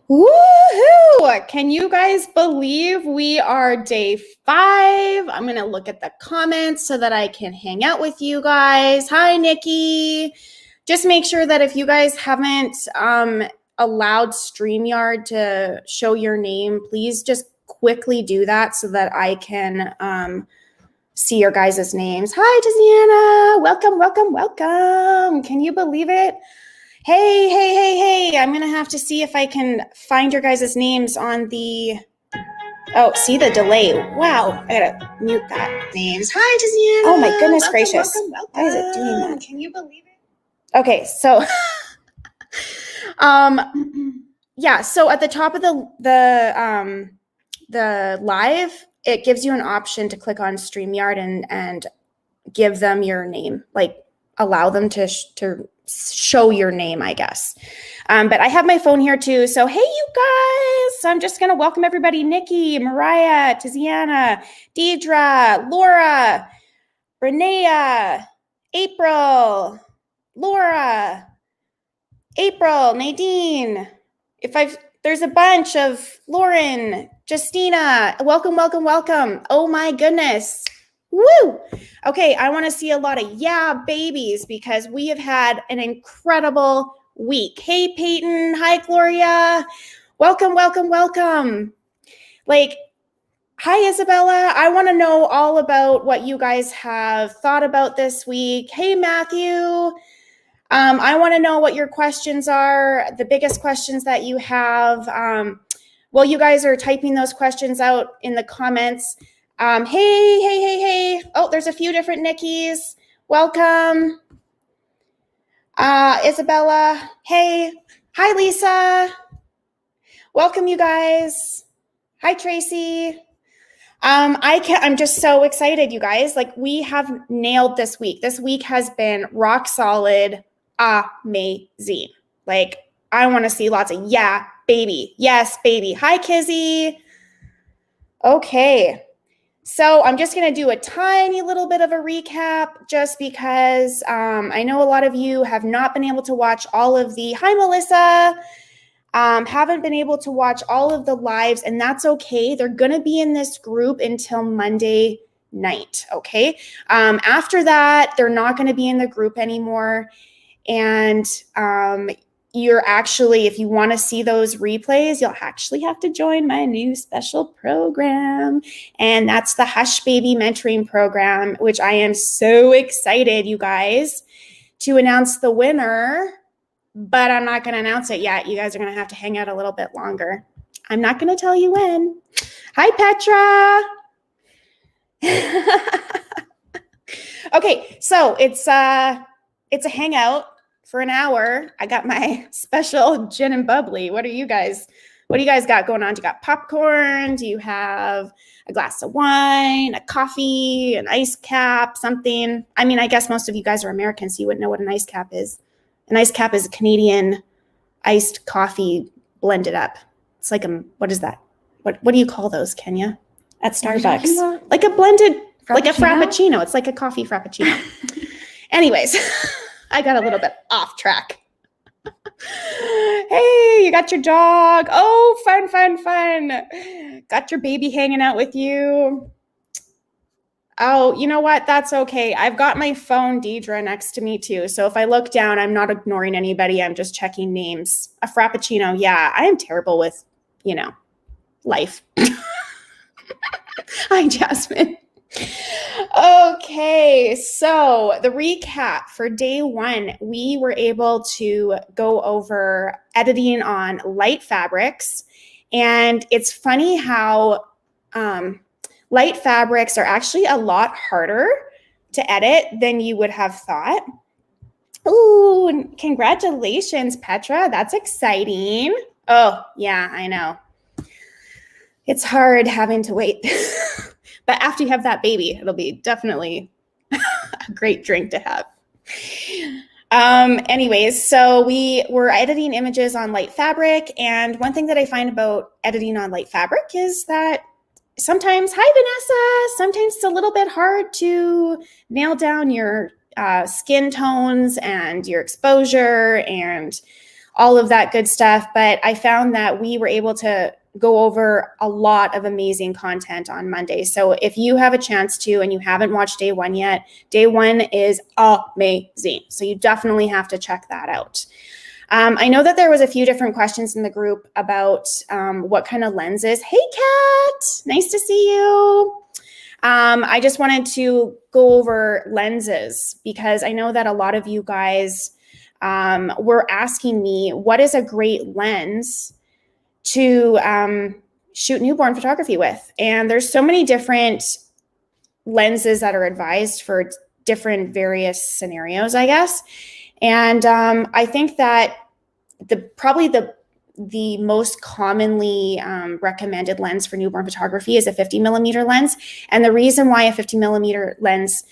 Woohoo! Can you guys believe we are day 5? I'm going to look at the comments so that I can hang out with you guys. Hi, Nikki. Just make sure that if you guys haven't allowed StreamYard to show your name, please just quickly do that so that I can see your guys' names. Hi, Tiziana. Welcome, welcome, welcome. Can you believe it? Hey, I'm going to have to see if I can find your guys' names on the... Oh, see the delay. Wow, I got to mute that. Names. Hi, Tiziana. Oh, my goodness gracious. Welcome. Why is it doing that? Can you believe it? Okay, so... yeah, so at the top of the live, it gives you an option to click on StreamYard and give them your name, like allow them to show your name, I guess. But I have my phone here too. So, hey, you guys, I'm just going to welcome everybody. Nikki, Mariah, Tiziana, Deidre, Laura, Renea, April, Laura, April, Nadine. There's a bunch of Lauren, Justina. Welcome, welcome, welcome. Oh my goodness. Woo! Okay, I want to see a lot of yeah babies because we have had an incredible week. Hey, Peyton. Hi, Gloria. Welcome, welcome, welcome. Hi, Isabella. I want to know all about what you guys have thought about this week. Hey, Matthew. I want to know what your questions are, the biggest questions that you have. While you guys are typing those questions out in the comments, hey. Oh, there's a few different Nikki's. Welcome. Isabella. Hey. Hi, Lisa. Welcome, you guys. Hi, Tracy. I'm just so excited, you guys. We have nailed this week. This week has been rock solid, amazing. I want to see lots of yeah, baby. Yes, baby. Hi, Kizzy. Okay. So I'm just going to do a tiny little bit of a recap just because I know a lot of you have not been able to watch all of the, hi, Melissa, haven't been able to watch all of the lives, and that's okay. They're going to be in this group until Monday night, okay? After that, they're not going to be in the group anymore, and you're actually, if you want to see those replays, you'll actually have to join my new special program, and that's the Hush Baby Mentoring Program, which I am so excited, you guys, to announce the winner, but I'm not going to announce it yet. You guys are going to have to hang out a little bit longer. I'm not going to tell you when. Hi, Petra. Okay, so it's a hangout for an hour. I got my special gin and bubbly. What do you guys got going on? Do you got popcorn? Do you have a glass of wine, a coffee, an ice cap, something? I mean, I guess most of you guys are Americans, so you wouldn't know what an ice cap is. An ice cap is a Canadian iced coffee blended up. It's like what is that? What do you call those, Kenya? At Starbucks. Like a blended, like a frappuccino. It's like a coffee frappuccino. Anyways, I got a little bit off track. Hey, you got your dog. Oh, fun. Got your baby hanging out with you. Oh, you know what? That's okay. I've got my phone, Deidre, next to me too. So if I look down, I'm not ignoring anybody. I'm just checking names. A frappuccino. Yeah, I am terrible with, life. Hi, Jasmine. Okay, so the recap for day 1, we were able to go over editing on light fabrics. And it's funny how light fabrics are actually a lot harder to edit than you would have thought. Ooh, congratulations, Petra. That's exciting. Oh, yeah, I know. It's hard having to wait. But after you have that baby, it'll be definitely a great drink to have. Anyways, so we were editing images on light fabric. And one thing that I find about editing on light fabric is that sometimes, hi, Vanessa, sometimes it's a little bit hard to nail down your skin tones and your exposure and all of that good stuff. But I found that we were able to go over a lot of amazing content on Monday. So if you have a chance to and you haven't watched day one yet, day one is amazing. So you definitely have to check that out. I know that there was a few different questions in the group about what kind of lenses. Hey, Kat, nice to see you. I just wanted to go over lenses because I know that a lot of you guys were asking me what is a great lens to shoot newborn photography with. And there's so many different lenses that are advised for different various scenarios, I guess. And I think that probably the most commonly recommended lens for newborn photography is a 50 millimeter lens. And the reason why a 50 millimeter lens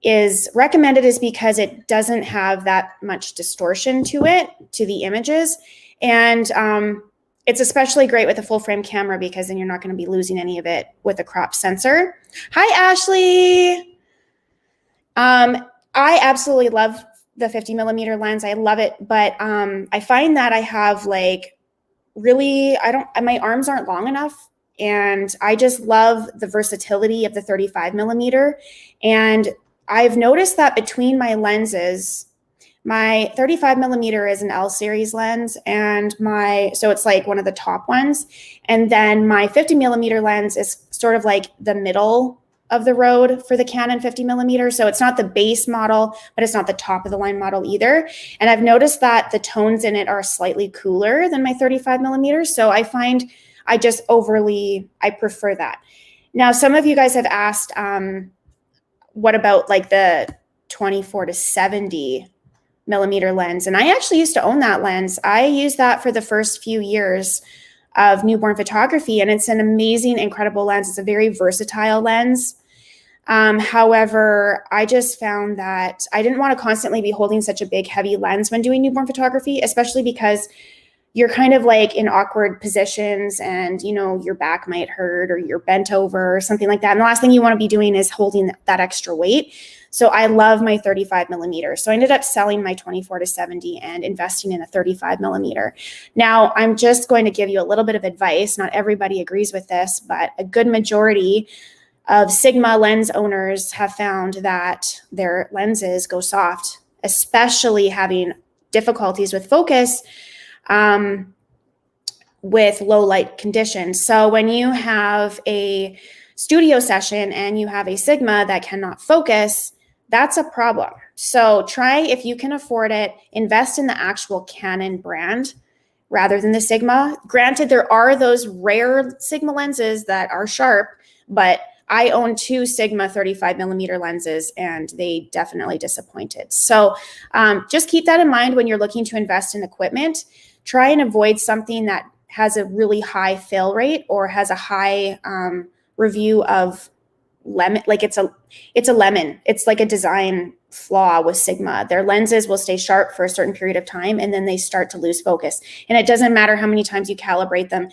is recommended is because it doesn't have that much distortion to it, to the images. And it's especially great with a full frame camera because then you're not going to be losing any of it with a crop sensor. Hi, Ashley. I absolutely love the 50 millimeter lens. I love it. But I find that I have my arms aren't long enough. And I just love the versatility of the 35 millimeter. And I've noticed that between my lenses, my 35 millimeter is an L series lens, and so it's like one of the top ones. And then my 50 millimeter lens is sort of like the middle of the road for the Canon 50 millimeter. So it's not the base model, but it's not the top of the line model either. And I've noticed that the tones in it are slightly cooler than my 35 millimeters. So I find I prefer that. Now, some of you guys have asked, what about like the 24 to 70 millimeter lens? And I actually used to own that lens. I used that for the first few years of newborn photography, and it's an amazing, incredible lens. It's a very versatile lens. However, I just found that I didn't want to constantly be holding such a big, heavy lens when doing newborn photography, especially because you're kind of like in awkward positions and, your back might hurt or you're bent over or something like that. And the last thing you want to be doing is holding that extra weight. So I love my 35 millimeter. So I ended up selling my 24 to 70 and investing in a 35 millimeter. Now, I'm just going to give you a little bit of advice. Not everybody agrees with this, but a good majority of Sigma lens owners have found that their lenses go soft, especially having difficulties with focus with low light conditions. So when you have a studio session and you have a Sigma that cannot focus, that's a problem. So try, if you can afford it, invest in the actual Canon brand rather than the Sigma. Granted, there are those rare Sigma lenses that are sharp, but I own 2 Sigma 35 millimeter lenses and they definitely disappointed. So just keep that in mind when you're looking to invest in equipment. Try and avoid something that has a really high fail rate or has a high review of lemon. Like it's a lemon. It's like a design flaw with Sigma. Their lenses will stay sharp for a certain period of time and then they start to lose focus. And it doesn't matter how many times you calibrate them.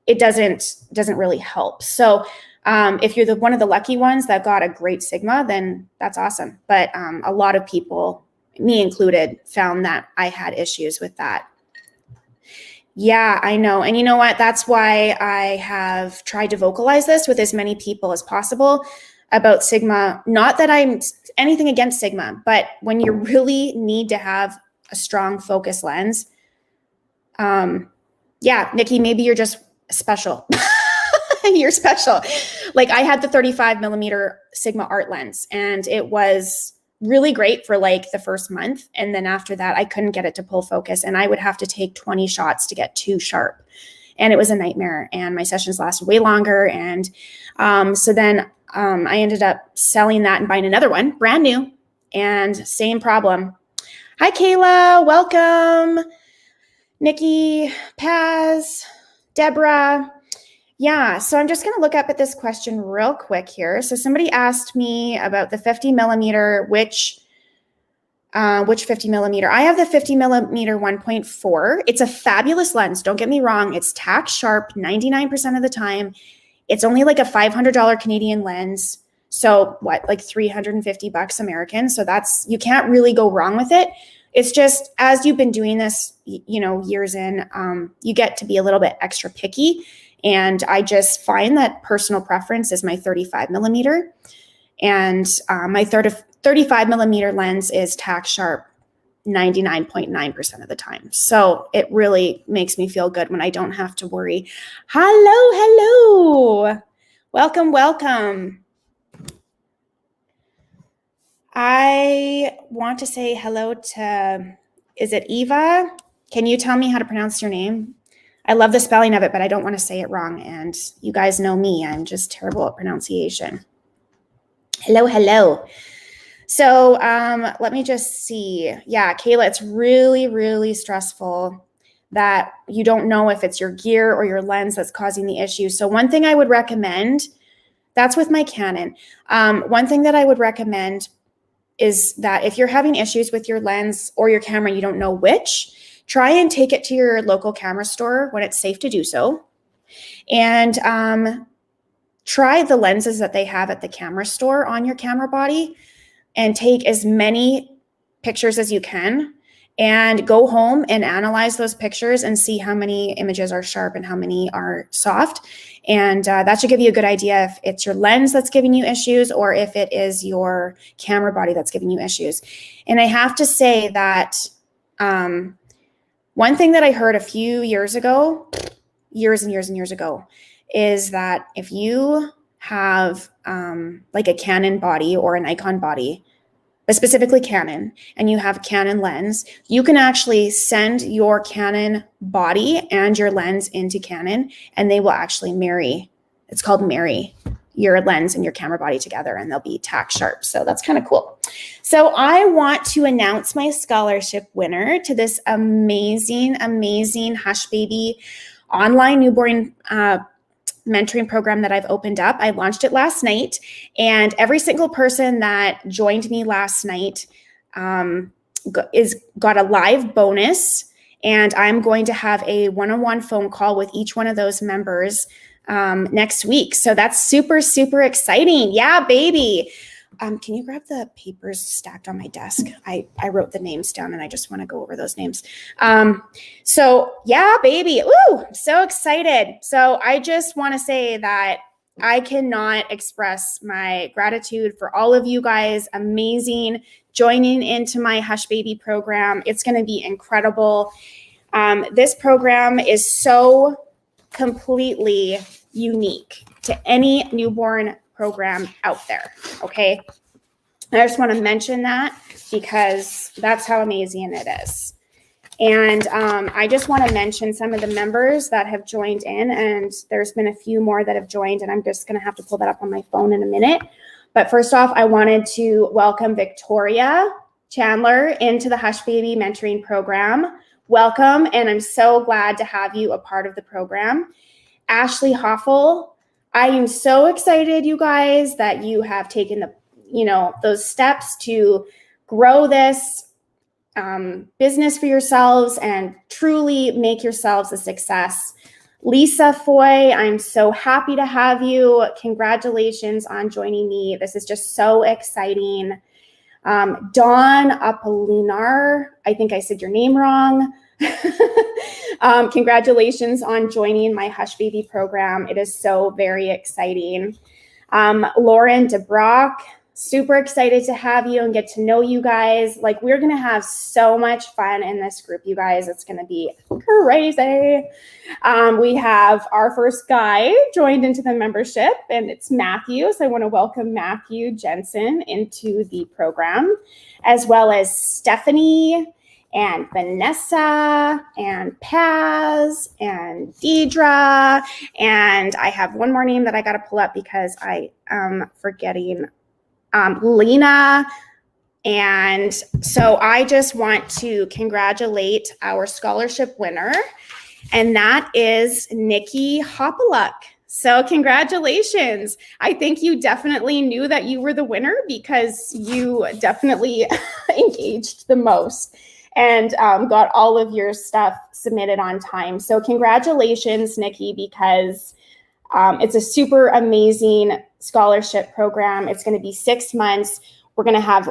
It doesn't really help. So if you're one of the lucky ones that got a great Sigma, then that's awesome. But a lot of people, me included, found that I had issues with that. Yeah, I know. And you know what? That's why I have tried to vocalize this with as many people as possible about Sigma. Not that I'm anything against Sigma, but when you really need to have a strong focus lens, yeah, Nikki, maybe you're just special. You're special. Like I had the 35 millimeter Sigma art lens and it was really great for like the first month. And then after that, I couldn't get it to pull focus and I would have to take 20 shots to get 2 sharp. And it was a nightmare and my sessions lasted way longer. And so then I ended up selling that and buying another one, brand new, and same problem. Hi, Kayla. Welcome. Nikki, Paz, Deborah. Yeah, so I'm just going to look up at this question real quick here. So somebody asked me about the 50 millimeter, which 50 millimeter? I have the 50 millimeter 1.4. It's a fabulous lens. Don't get me wrong. It's tack sharp 99% of the time. It's only like a $500 Canadian lens. So what, like $350 American. So you can't really go wrong with it. it's just, as you've been doing this, years in, you get to be a little bit extra picky. And I just find that personal preference is my 35 millimeter. And my 35 millimeter lens is tack sharp 99.9% of the time. So it really makes me feel good when I don't have to worry. Hello. Welcome. I want to say hello to, is it Eva? Can you tell me how to pronounce your name? I love the spelling of it, but I don't want to say it wrong. And you guys know me, I'm just terrible at pronunciation. Hello. So let me just see. Yeah, Kayla, it's really, really stressful that you don't know if it's your gear or your lens that's causing the issue. So one thing I would recommend, that's with my Canon. One thing that I would recommend is that if you're having issues with your lens or your camera, you don't know which, try and take it to your local camera store when it's safe to do so. And try the lenses that they have at the camera store on your camera body and take as many pictures as you can and go home and analyze those pictures and see how many images are sharp and how many are soft. And that should give you a good idea if it's your lens that's giving you issues or if it is your camera body that's giving you issues. And I have to say that one thing that I heard a few years ago, years ago, is that if you have like a Canon body or a Nikon body, but specifically Canon, and you have Canon lens, you can actually send your Canon body and your lens into Canon, and they will actually marry. It's called marry your lens and your camera body together, and they'll be tack sharp. So that's kind of cool. So I want to announce my scholarship winner to this amazing Hush Baby online newborn mentoring program that I've opened up. I launched it last night, and every single person that joined me last night got a live bonus, and I'm going to have a one-on-one phone call with each one of those members next week. So that's super exciting. Yeah, baby. Can you grab the papers stacked on my desk? I wrote the names down and I just want to go over those names. So yeah, baby. Ooh, so excited. So I just want to say that I cannot express my gratitude for all of you guys. Amazing joining into my Hush Baby program. It's going to be incredible. This program is so completely unique to any newborn program out there. Okay. I just want to mention that because that's how amazing it is. And I just want to mention some of the members that have joined in, and there's been a few more that have joined, and I'm just going to have to pull that up on my phone in a minute. But first off, I wanted to welcome Victoria Chandler into the Hush Baby mentoring program. Welcome, and I'm so glad to have you a part of the program. Ashley Hoffel, I am so excited, you guys, that you have taken those steps to grow this business for yourselves and truly make yourselves a success. Lisa Foy, I'm so happy to have you. Congratulations on joining me. This is just so exciting. Dawn Apolinar, I think I said your name wrong. Congratulations on joining my Hush Baby program. It is so very exciting. Lauren DeBrock, super excited to have you and get to know you guys. Like, we're going to have so much fun in this group, you guys. It's going to be crazy. We have our first guy joined into the membership, and it's Matthew. So I want to welcome Matthew Jensen into the program, as well as Stephanie and Vanessa and Paz and Deidre. And I have one more name that I got to pull up because I am forgetting Lena. And so I just want to congratulate our scholarship winner, and that is Nikki Hopaluk. So congratulations. I think you definitely knew that you were the winner because you definitely engaged the most and got all of your stuff submitted on time. So congratulations, Nikki, because it's a super amazing scholarship program. It's going to be 6 months. We're going to have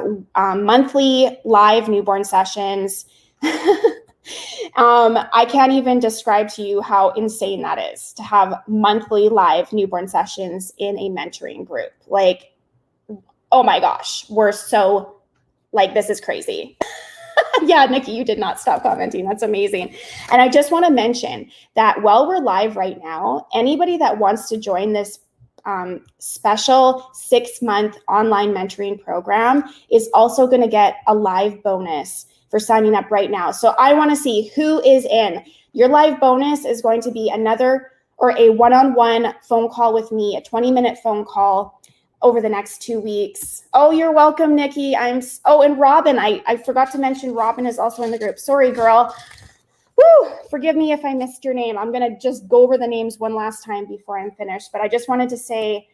monthly live newborn sessions. I can't even describe to you how insane that is to have monthly live newborn sessions in a mentoring group. Like, oh my gosh, we're so, like, this is crazy. Yeah, Nikki, you did not stop commenting. That's amazing. And I just want to mention that while we're live right now, anybody that wants to join this special 6-month online mentoring program is also going to get a live bonus for signing up right now. So I want to see who is in. Your live bonus is going to be another or a one-on-one phone call with me, a 20-minute phone call over the next 2 weeks. Oh, you're welcome, Nikki. And Robin, I forgot to mention Robin is also in the group. Sorry, girl. Woo, forgive me if I missed your name. I'm going to just go over the names one last time before I'm finished. But I just wanted to say,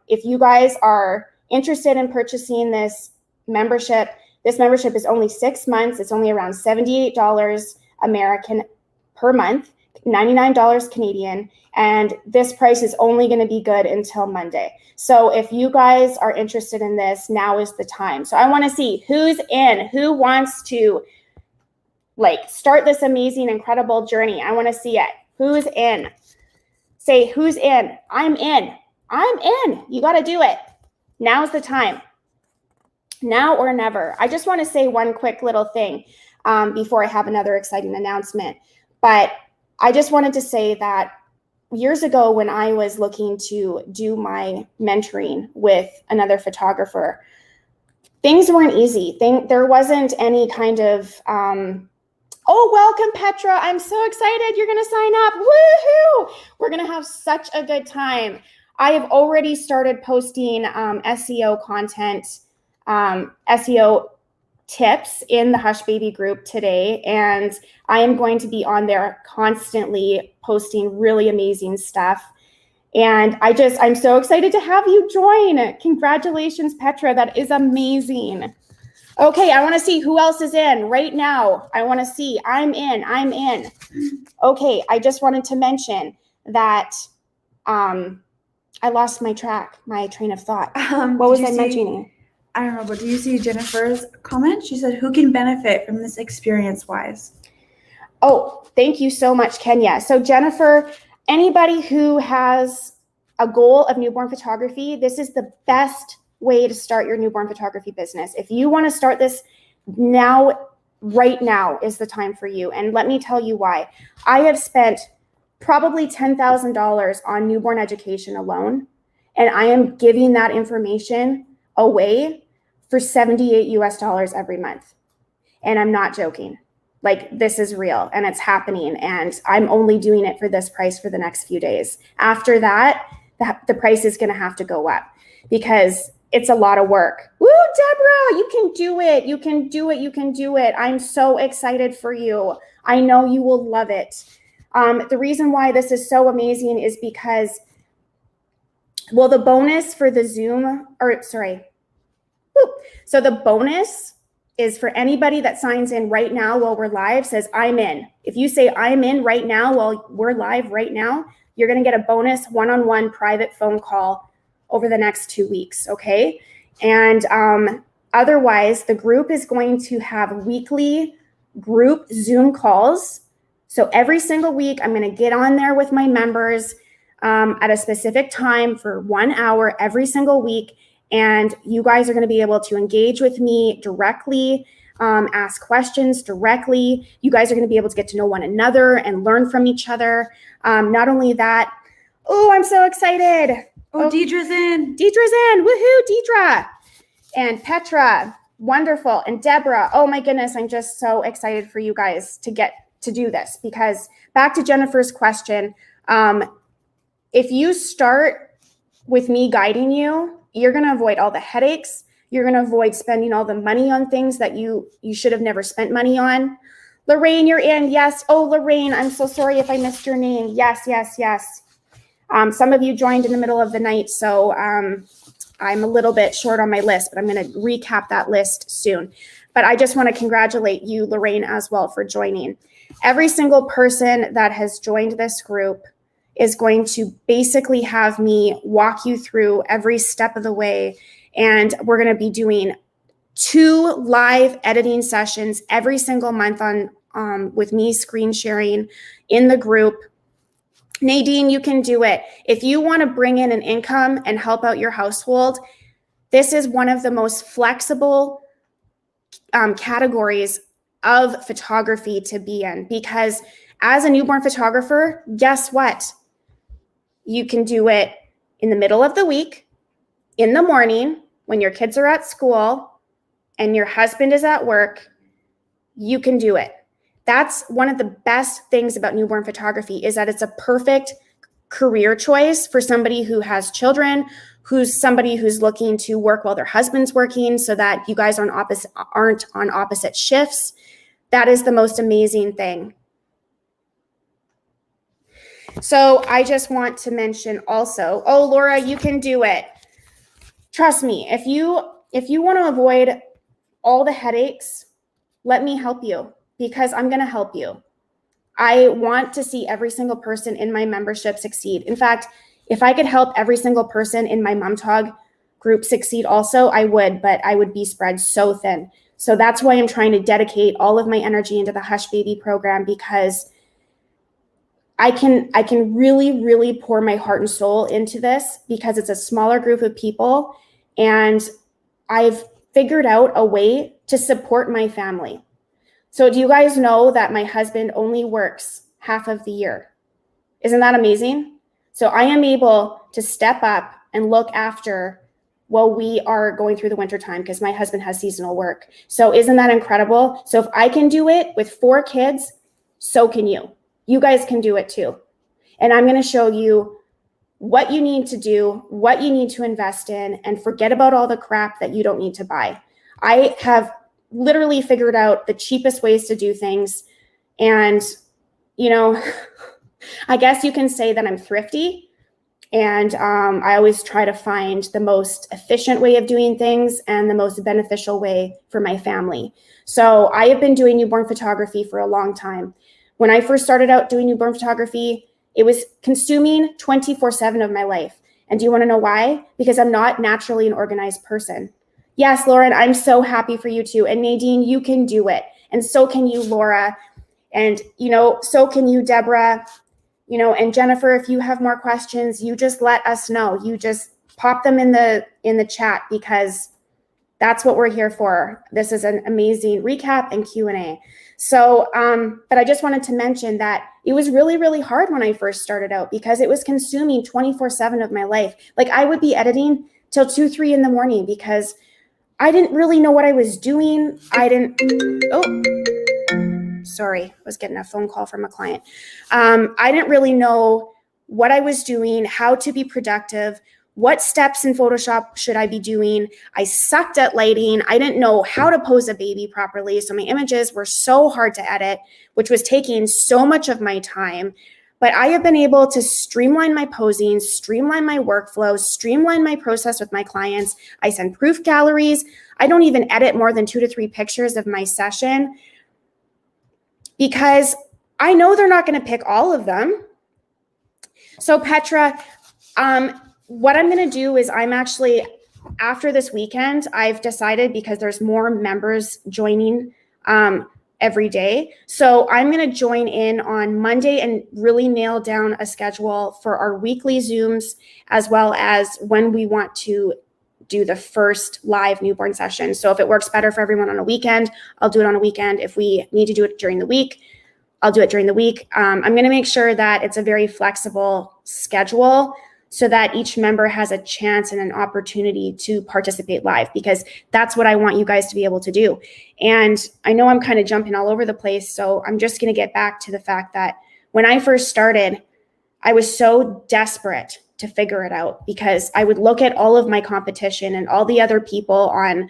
if you guys are interested in purchasing this membership is only 6 months. It's only around $78 American per month, $99 Canadian. And this price is only going to be good until Monday. So if you guys are interested in this, now is the time. So I want to see who's in, who wants to start this amazing, incredible journey. I want to see it. Who's in? Say, who's in? I'm in. I'm in. You got to do it. Now's the time. Now or never. I just want to say one quick little thing before I have another exciting announcement. But I just wanted to say that years ago when I was looking to do my mentoring with another photographer, things weren't easy. There wasn't any kind of, oh, welcome, Petra. I'm so excited. You're going to sign up. Woohoo! We're going to have such a good time. I have already started posting SEO content, SEO tips in the Hush Baby group today, and I am going to be on there constantly posting really amazing stuff. And I'm so excited to have you join. Congratulations, Petra. That is amazing. Okay, I want to see who else is in right now. I want to see. I'm in. I'm in. Okay, I just wanted to mention that I lost my train of thought. What was I mentioning? I don't know, but do you see Jennifer's comment? She said, who can benefit from this experience-wise? Oh, thank you so much, Kenya. So Jennifer, anybody who has a goal of newborn photography, this is the best way to start your newborn photography business. If you want to start this now, right now is the time for you. And let me tell you why. I have spent probably $10,000 on newborn education alone, and I am giving that information away for $78 US every month. And I'm not joking. Like, this is real and it's happening, and I'm only doing it for this price for the next few days. After that, the price is going to have to go up because it's a lot of work. Woo, Deborah, you can do it. You can do it. You can do it. I'm so excited for you. I know you will love it. The reason why this is so amazing is because, well, the bonus for the so the bonus is for anybody that signs in right now while we're live, says I'm in. If you say I'm in right now while we're live right now, you're going to get a bonus one-on-one private phone call over the next 2 weeks, okay? And otherwise, the group is going to have weekly group Zoom calls. So every single week, I'm going to get on there with my members at a specific time for 1 hour every single week. And you guys are going to be able to engage with me directly, ask questions directly. You guys are going to be able to get to know one another and learn from each other. Not only that, oh, I'm so excited. Oh, Deidre's in. Deidre's in. Woohoo, Deidre. And Petra, wonderful. And Deborah, oh my goodness, I'm just so excited for you guys to get to do this, because back to Jennifer's question, if you start with me guiding you, you're going to avoid all the headaches. You're going to avoid spending all the money on things that you should have never spent money on. Lorraine, you're in. Yes. Oh, Lorraine, I'm so sorry if I missed your name. Yes, yes, yes. Some of you joined in the middle of the night, so I'm a little bit short on my list, but I'm going to recap that list soon. But I just want to congratulate you, Lorraine, as well for joining. Every single person that has joined this group is going to basically have me walk you through every step of the way And we're going to be doing 2 live editing sessions every single month with me screen sharing in the group. Nadine, you can do it. If you want to bring in an income and help out your household, this is one of the most flexible categories of photography to be in, because as a newborn photographer, guess what? You can do it in the middle of the week, in the morning, when your kids are at school and your husband is at work. You can do it. That's one of the best things about newborn photography, is that it's a perfect career choice for somebody who has children, who's somebody who's looking to work while their husband's working, so that you guys aren't on opposite shifts. That is the most amazing thing. So I just want to mention also, Laura, you can do it. Trust me, if you want to avoid all the headaches, let me help you, because I'm going to help you. I want to see every single person in my membership succeed. In fact, if I could help every single person in my MomTog group succeed also, I would, but I would be spread so thin. So that's why I'm trying to dedicate all of my energy into the Hush Baby program, because I can really, really pour my heart and soul into this, because it's a smaller group of people, and I've figured out a way to support my family. So do you guys know that my husband only works half of the year? Isn't that amazing? So I am able to step up and look after while we are going through the winter time, because my husband has seasonal work. So isn't that incredible? So if I can do it with 4 kids, so can you. You guys can do it too. And I'm going to show you what you need to do, what you need to invest in, and forget about all the crap that you don't need to buy. I have literally figured out the cheapest ways to do things. And, I guess you can say that I'm thrifty, and I always try to find the most efficient way of doing things and the most beneficial way for my family. So I have been doing newborn photography for a long time. When I first started out doing newborn photography, it was consuming 24/7 of my life. And do you want to know why? Because I'm not naturally an organized person. Yes, Lauren, I'm so happy for you too. And Nadine, you can do it. And so can you, Laura. And, so can you, Deborah. And Jennifer, if you have more questions, you just let us know. You just pop them in the chat, because that's what we're here for. This is an amazing recap and Q&A. So, but I just wanted to mention that it was really, really hard when I first started out, because it was consuming 24/7 of my life. Like, I would be editing till 2, 3 in the morning, because I didn't really know what I was doing. Sorry, I was getting a phone call from a client. I didn't really know what I was doing, how to be productive, what steps in Photoshop should I be doing. I sucked at lighting. I didn't know how to pose a baby properly. So my images were so hard to edit, which was taking so much of my time. But I have been able to streamline my posing, streamline my workflow, streamline my process with my clients. I send proof galleries. I don't even edit more than 2 to 3 pictures of my session, because I know they're not going to pick all of them. So Petra, what I'm going to do is after this weekend, I've decided, because there's more members joining every day. So I'm going to join in on Monday and really nail down a schedule for our weekly Zooms, as well as when we want to do the first live newborn session. So if it works better for everyone on a weekend, I'll do it on a weekend. If we need to do it during the week, I'll do it during the week. I'm going to make sure that it's a very flexible schedule, so that each member has a chance and an opportunity to participate live, because that's what I want you guys to be able to do. And I know I'm kind of jumping all over the place, so I'm just going to get back to the fact that when I first started, I was so desperate to figure it out, because I would look at all of my competition and all the other people on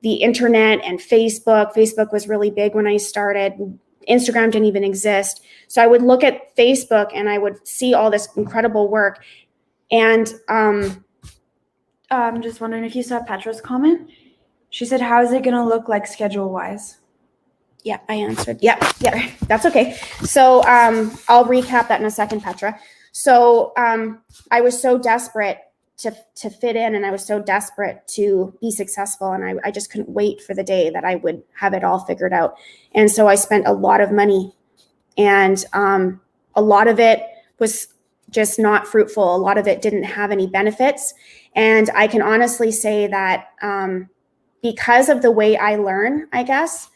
the internet and Facebook. Facebook was really big when I started. Instagram didn't even exist. So I would look at Facebook and I would see all this incredible work. And I'm just wondering if you saw Petra's comment. She said, how is it going to look like schedule-wise? Yeah, I answered. Yeah, that's okay. So I'll recap that in a second, Petra. So I was so desperate to fit in, and I was so desperate to be successful, and I just couldn't wait for the day that I would have it all figured out. And so I spent a lot of money, and a lot of it was just not fruitful. A lot of it didn't have any benefits. And I can honestly say that because of the way I learn, I guess,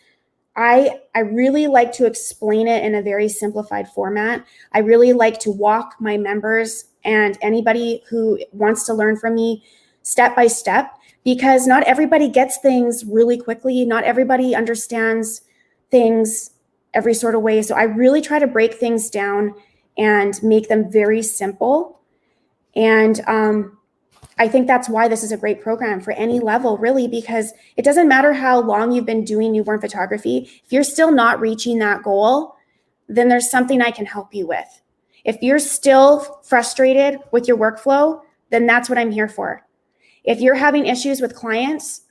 I really like to explain it in a very simplified format. I really like to walk my members and anybody who wants to learn from me step by step, because not everybody gets things really quickly. Not everybody understands things every sort of way. So I really try to break things down and make them very simple. And I think that's why this is a great program for any level, really, because it doesn't matter how long you've been doing newborn photography. If you're still not reaching that goal, then there's something I can help you with. If you're still frustrated with your workflow, then that's what I'm here for. If you're having issues with clients,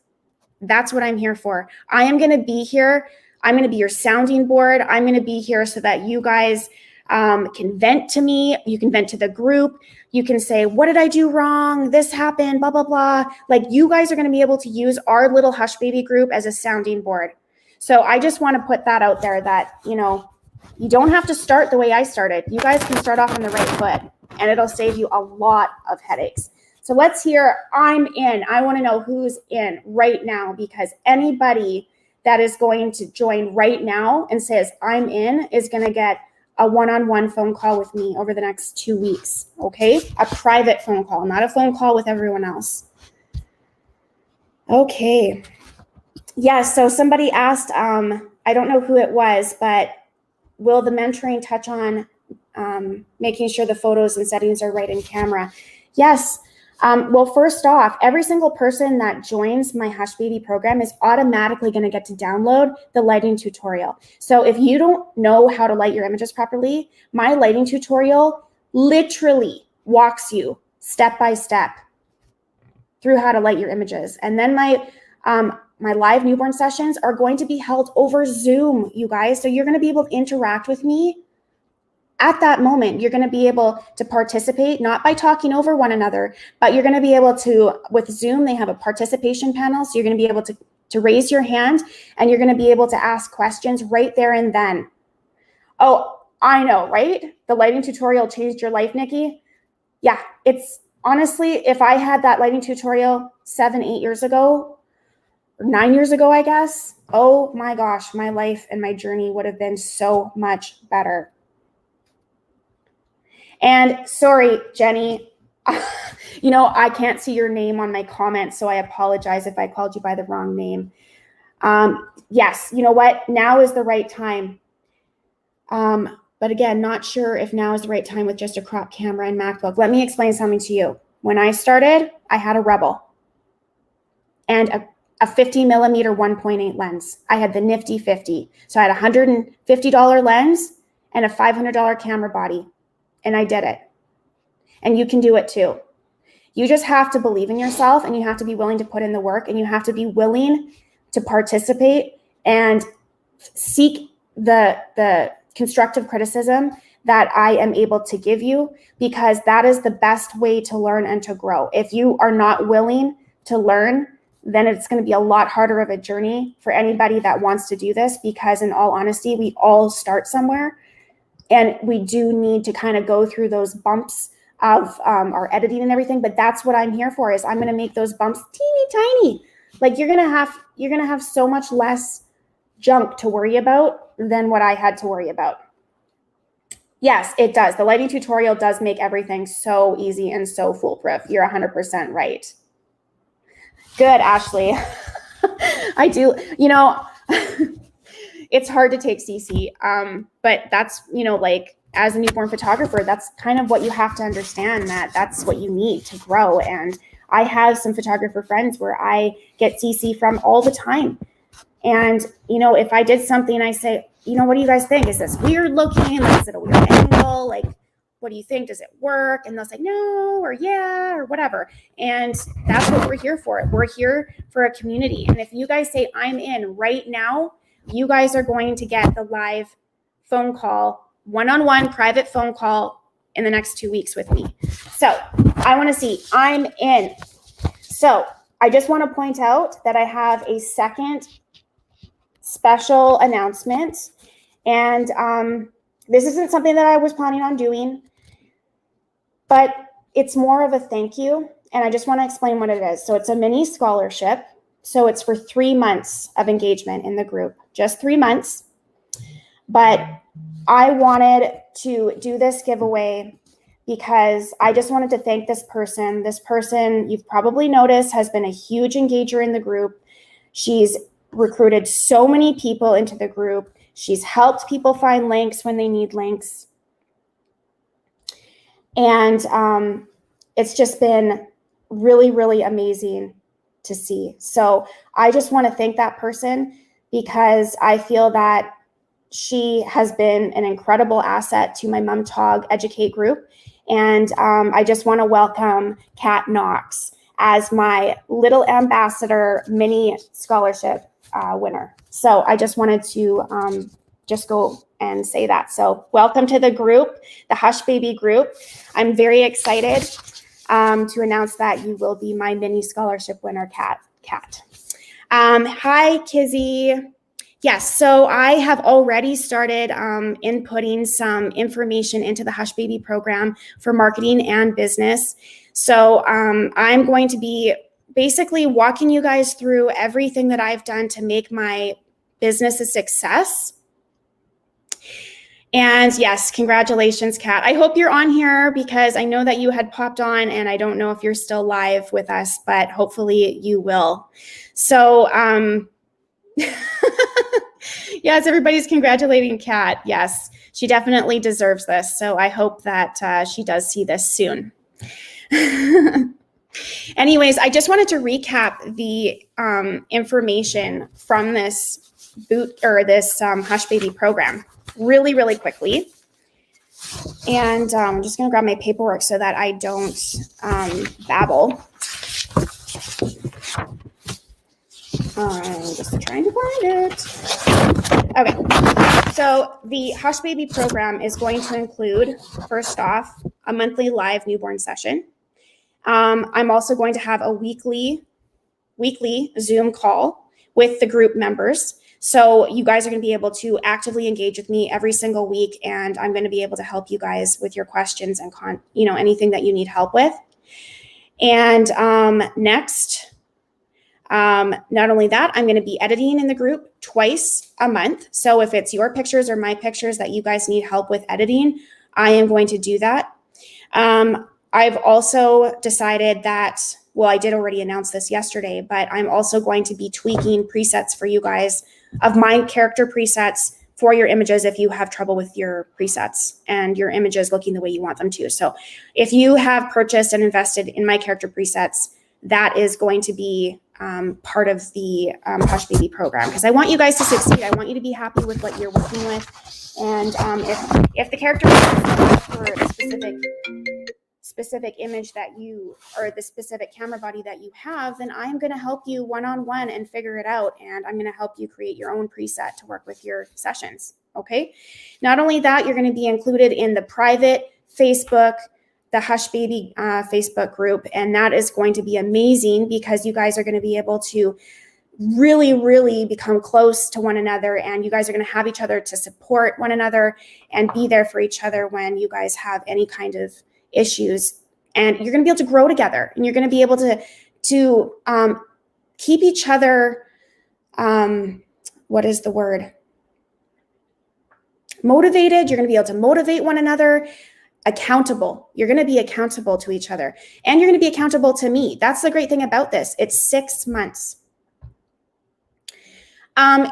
that's what I'm here for. I am going to be here. I'm going to be your sounding board. I'm going to be here so that you guys can vent to me. You can vent to the group. You can say, what did I do wrong? This happened, blah, blah, blah. Like, you guys are going to be able to use our little Hush Baby group as a sounding board. So I just want to put that out there that, you know, you don't have to start the way I started. You guys can start off on the right foot, and it'll save you a lot of headaches. So let's hear, I'm in. I want to know who's in right now, because anybody that is going to join right now and says, I'm in, is going to get a one-on-one phone call with me over the next 2 weeks, okay? A private phone call, not a phone call with everyone else. Okay. Yeah, so somebody asked, I don't know who it was, but will the mentoring touch on making sure the photos and settings are right in camera? Yes. Well, first off, every single person that joins my Hush Baby program is automatically going to get to download the lighting tutorial. So if you don't know how to light your images properly, my lighting tutorial literally walks you step by step through how to light your images. And then my live newborn sessions are going to be held over Zoom, you guys. So you're going to be able to interact with me at that moment. You're going to be able to participate, not by talking over one another, but you're going to be able to, with Zoom, they have a participation panel. So you're going to be able to raise your hand, and you're going to be able to ask questions right there and then. Oh, I know, right? The lighting tutorial changed your life, Nikki. Yeah, it's honestly, if I had that lighting tutorial 7-8 years ago, or 9 years ago, I guess, oh my gosh, my life and my journey would have been so much better. And sorry, Jenny, you know, I can't see your name on my comments, so I apologize if I called you by the wrong name. Yes, you know what? Now is the right time. But again, not sure if now is the right time with just a crop camera and MacBook. Let me explain something to you. When I started, I had a Rebel and a 50 millimeter 1.8 lens. I had the nifty 50. So I had a $150 lens and a $500 camera body. And I did it. And you can do it too. You just have to believe in yourself, and you have to be willing to put in the work, and you have to be willing to participate and seek the constructive criticism that I am able to give you, because that is the best way to learn and to grow. If you are not willing to learn, then it's going to be a lot harder of a journey for anybody that wants to do this, because in all honesty, we all start somewhere. And we do need to kind of go through those bumps of our editing and everything. But that's what I'm here for, is I'm going to make those bumps teeny tiny. Like, you're going to have so much less junk to worry about than what I had to worry about. Yes, it does. The lighting tutorial does make everything so easy and so foolproof. You're 100% right. Good, Ashley. I do, you know, it's hard to take CC, but that's, you know, like, as a newborn photographer, that's kind of what you have to understand, that that's what you need to grow. And I have some photographer friends where I get CC from all the time. And, you know, if I did something, I say, you know, what do you guys think? Is this weird looking? Like, is it a weird angle? Like, what do you think? Does it work? And they'll say, no, or yeah, or whatever. And that's what we're here for. We're here for a community. And if you guys say, I'm in right now, you guys are going to get the live phone call, one-on-one private phone call in the next 2 weeks with me. So I want to see. I'm in. So I just want to point out that I have a second special announcement. And this isn't something that I was planning on doing, but it's more of a thank you. And I just want to explain what it is. So it's a mini scholarship. So it's for 3 months of engagement in the group, just 3 months. But I wanted to do this giveaway because I just wanted to thank this person. This person, you've probably noticed, has been a huge engager in the group. She's recruited so many people into the group. She's helped people find links when they need links. And it's just been really, really amazing to see. So I just want to thank that person because I feel that she has been an incredible asset to my Mom Tog Educate group. And I just want to welcome Kat Knox as my little ambassador mini scholarship winner. So I just wanted to just go and say that. So welcome to the group, the Hush Baby group. I'm very excited to announce that you will be my mini scholarship winner, Kat. Hi, Kizzy. Yes, so I have already started inputting some information into the Hush Baby program for marketing and business. So I'm going to be basically walking you guys through everything that I've done to make my business a success. And yes, congratulations, Kat. I hope you're on here because I know that you had popped on and I don't know if you're still live with us, but hopefully you will. So yes, everybody's congratulating Kat. Yes, she definitely deserves this. So I hope that she does see this soon. Anyways, I just wanted to recap the information from this Hush Baby program really, really quickly. And I'm just going to grab my paperwork so that I don't babble. I'm just trying to find it. Okay, so the Hush Baby program is going to include, first off, a monthly live newborn session. I'm also going to have a weekly Zoom call with the group members. So you guys are going to be able to actively engage with me every single week, and I'm going to be able to help you guys with your questions and anything that you need help with. And next, not only that, I'm going to be editing in the group twice a month. So if it's your pictures or my pictures that you guys need help with editing, I am going to do that. I've also decided that, well, I did already announce this yesterday, but I'm also going to be tweaking presets for you guys of my character presets for your images if you have trouble with your presets and your images looking the way you want them to. So if you have purchased and invested in my character presets, that is going to be part of the Hush Baby program because I want you guys to succeed. I want you to be happy with what you're working with. And if the character presets for a specific image that you, or the specific camera body that you have, then I'm going to help you one-on-one and figure it out. And I'm going to help you create your own preset to work with your sessions. Okay. Not only that, you're going to be included in the private Facebook, the Hush Baby Facebook group. And that is going to be amazing because you guys are going to be able to really, really become close to one another, and you guys are going to have each other to support one another and be there for each other when you guys have any kind of issues, and you're going to be able to grow together, and you're going to be able to keep each other, what is the word? Motivated. You're going to be able to motivate one another, accountable. You're going to be accountable to each other, and you're going to be accountable to me. That's the great thing about this. It's 6 months.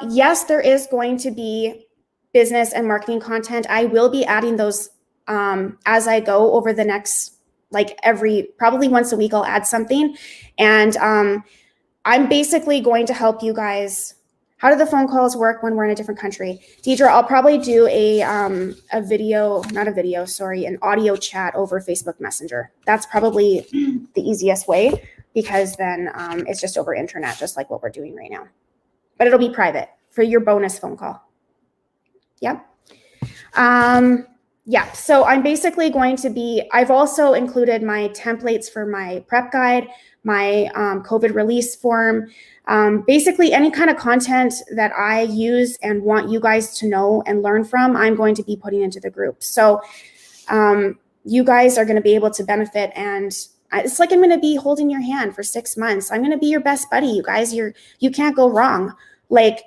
Yes, there is going to be business and marketing content. I will be adding those as I go over the next, probably once a week, I'll add something. And I'm basically going to help you guys. How do the phone calls work when we're in a different country? Deidre, I'll probably do an audio chat over Facebook Messenger. That's probably the easiest way because then it's just over internet, just like what we're doing right now. But it'll be private for your bonus phone call. Yep. Yeah, so I'm basically going to be, I've also included my templates for my prep guide, my COVID release form, basically any kind of content that I use and want you guys to know and learn from, I'm going to be putting into the group. So you guys are going to be able to benefit, and it's like I'm going to be holding your hand for 6 months. I'm going to be your best buddy, you guys. You can't go wrong. Like,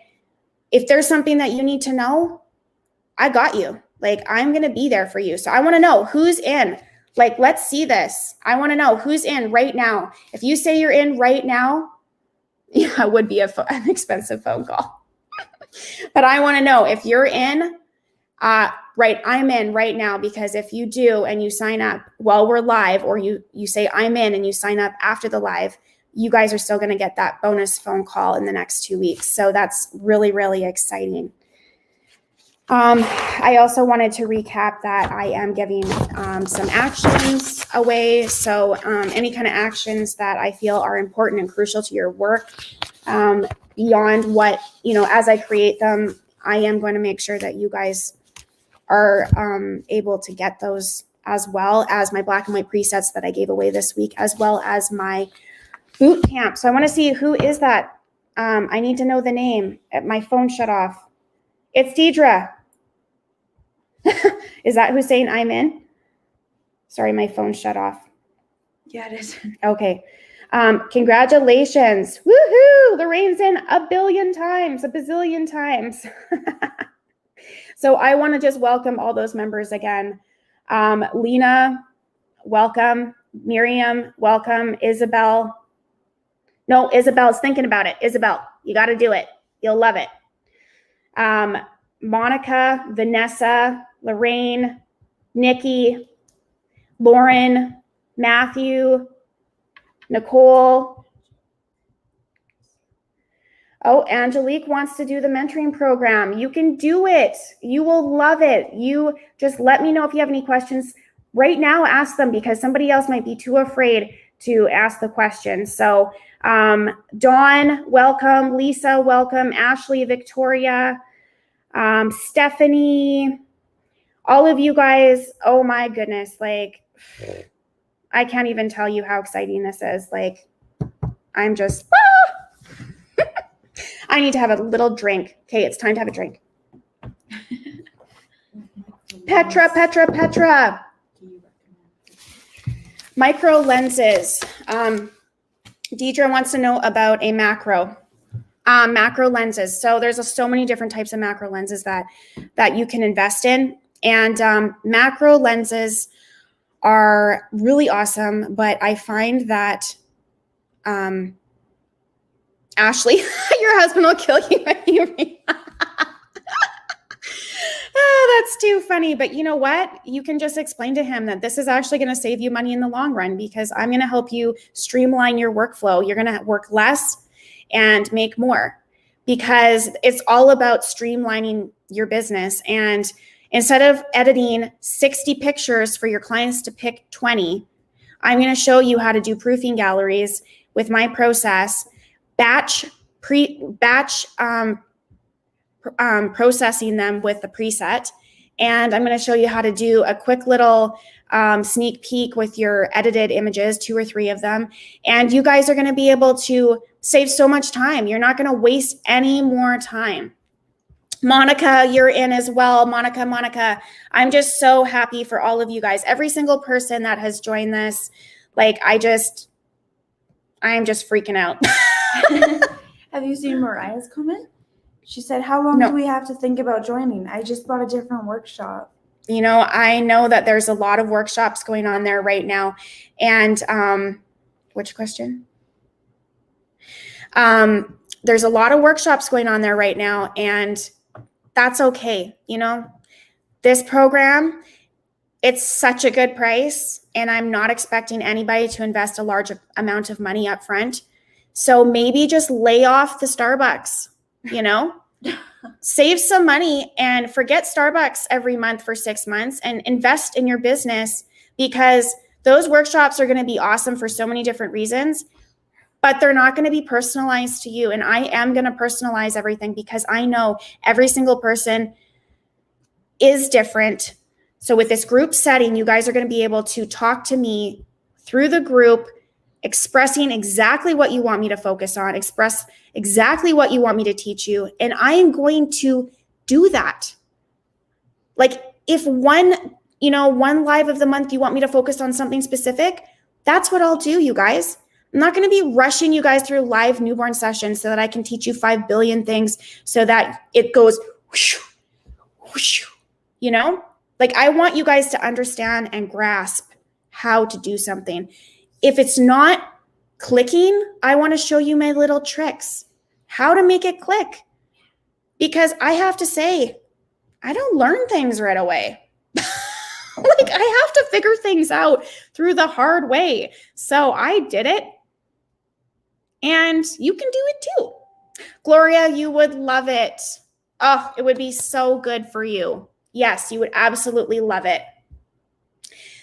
if there's something that you need to know, I got you. Like, I'm going to be there for you. So I want to know who's in. Like, let's see this. I want to know who's in right now. If you say you're in right now, yeah, it would be an expensive phone call. But I want to know if you're in, right, I'm in right now, because if you do and you sign up while we're live, or you say I'm in and you sign up after the live, you guys are still going to get that bonus phone call in the next 2 weeks. So that's really, really exciting. I also wanted to recap that I am giving some actions away. So any kind of actions that I feel are important and crucial to your work, beyond what, as I create them, I am going to make sure that you guys are able to get those, as well as my black and white presets that I gave away this week, as well as my boot camp. So I want to see, who is that? I need to know the name. My phone shut off. It's Deidre. Is that who's saying I'm in? Sorry, my phone shut off. Yeah, it is. Okay. Congratulations. Woohoo! Lorraine's in a billion times, a bazillion times. So I want to just welcome all those members again. Lena, welcome. Miriam, welcome. Isabel. No, Isabel's thinking about it. Isabel, you got to do it. You'll love it. Monica, Vanessa, Lorraine, Nikki, Lauren, Matthew, Nicole. Oh, Angelique wants to do the mentoring program. You can do it. You will love it. You just let me know if you have any questions. Right now, ask them, because somebody else might be too afraid to ask the question. So Dawn, welcome. Lisa, welcome. Ashley, Victoria, Stephanie, all of you guys. Oh my goodness. Like, I can't even tell you how exciting this is. Like, I'm just, I need to have a little drink. Okay, it's time to have a drink. Petra. Micro lenses. Deidre wants to know about a macro lenses. So there's so many different types of macro lenses that you can invest in. And macro lenses are really awesome, but I find that Ashley, your husband will kill you when you read. Oh, that's too funny. But you know what? You can just explain to him that this is actually going to save you money in the long run, because I'm going to help you streamline your workflow. You're going to work less and make more, because it's all about streamlining your business. And instead of editing 60 pictures for your clients to pick 20, I'm going to show you how to do proofing galleries with my process, batch processing them with the preset. And I'm going to show you how to do a quick little sneak peek with your edited images, 2 or 3 of them. And you guys are going to be able to save so much time. You're not going to waste any more time. Monica, you're in as well. Monica, I'm just so happy for all of you guys. Every single person that has joined this, like, I am just freaking out. Have you seen Mariah's comment? She said, how long do we have to think about joining? I just bought a different workshop. I know that there's a lot of workshops going on there right now. And which question? There's a lot of workshops going on there right now, and that's okay. This program, it's such a good price, and I'm not expecting anybody to invest a large amount of money up front. So maybe just lay off the Starbucks, save some money and forget Starbucks every month for 6 months and invest in your business, because those workshops are going to be awesome for so many different reasons, but they're not going to be personalized to you. And I am going to personalize everything, because I know every single person is different. So with this group setting, you guys are going to be able to talk to me through the group, expressing exactly what you want me to focus on, express exactly what you want me to teach you. And I am going to do that. Like if one live of the month you want me to focus on something specific, that's what I'll do, you guys. I'm not going to be rushing you guys through live newborn sessions so that I can teach you 5 billion things so that it goes whoosh, whoosh, Like I want you guys to understand and grasp how to do something. If it's not clicking, I want to show you my little tricks, how to make it click. Because I have to say, I don't learn things right away. Like I have to figure things out through the hard way. So I did it. And you can do it too. Gloria, you would love it. Oh, it would be so good for you. Yes, you would absolutely love it.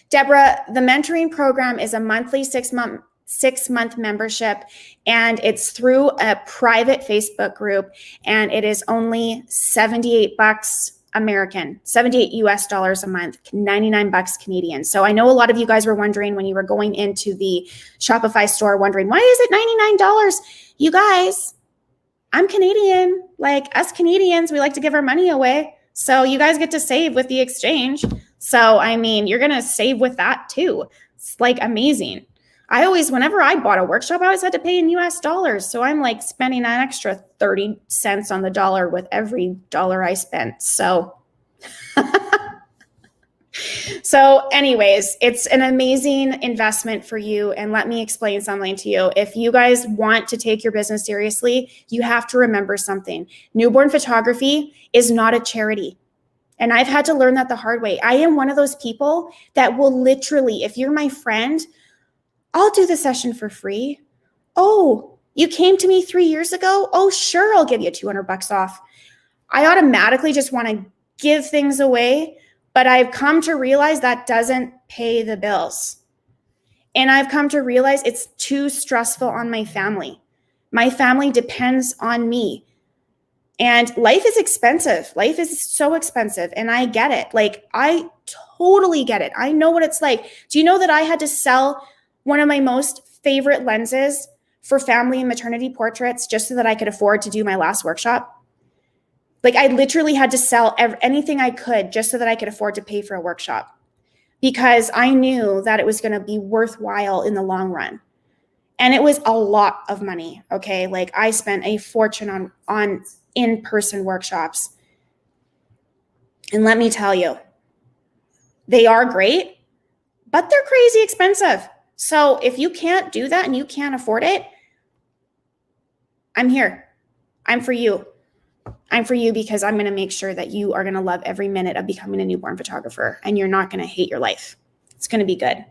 Deborah, the mentoring program is a monthly 6-month membership, and it's through a private Facebook group, and it is only $78 American, $78 US a month, 99 bucks Canadian. So I know a lot of you guys were wondering when you were going into the Shopify store, wondering, why is it $99? You guys, I'm Canadian. Like us Canadians, we like to give our money away. So you guys get to save with the exchange. So, I mean, you're going to save with that too. It's like amazing. Whenever I bought a workshop, I always had to pay in US dollars. So I'm like spending an extra 30 cents on the dollar with every dollar I spent. So, anyways, it's an amazing investment for you. And let me explain something to you. If you guys want to take your business seriously, you have to remember something. Newborn photography is not a charity. And I've had to learn that the hard way. I am one of those people that will literally, if you're my friend, I'll do the session for free. Oh, you came to me 3 years ago? Oh, sure, I'll give you $200 off. I automatically just want to give things away, but I've come to realize that doesn't pay the bills. And I've come to realize it's too stressful on my family. My family depends on me. And life is expensive. Life is so expensive. And I get it. Like, I totally get it. I know what it's like. Do you know that I had to sell one of my most favorite lenses for family and maternity portraits just so that I could afford to do my last workshop? Like, I literally had to sell anything I could just so that I could afford to pay for a workshop, because I knew that it was going to be worthwhile in the long run. And it was a lot of money. Okay. Like, I spent a fortune on in-person workshops. And let me tell you, they are great, but they're crazy expensive. So if you can't do that and you can't afford it, I'm here. I'm for you. I'm for you, because I'm going to make sure that you are going to love every minute of becoming a newborn photographer, and you're not going to hate your life. It's going to be good.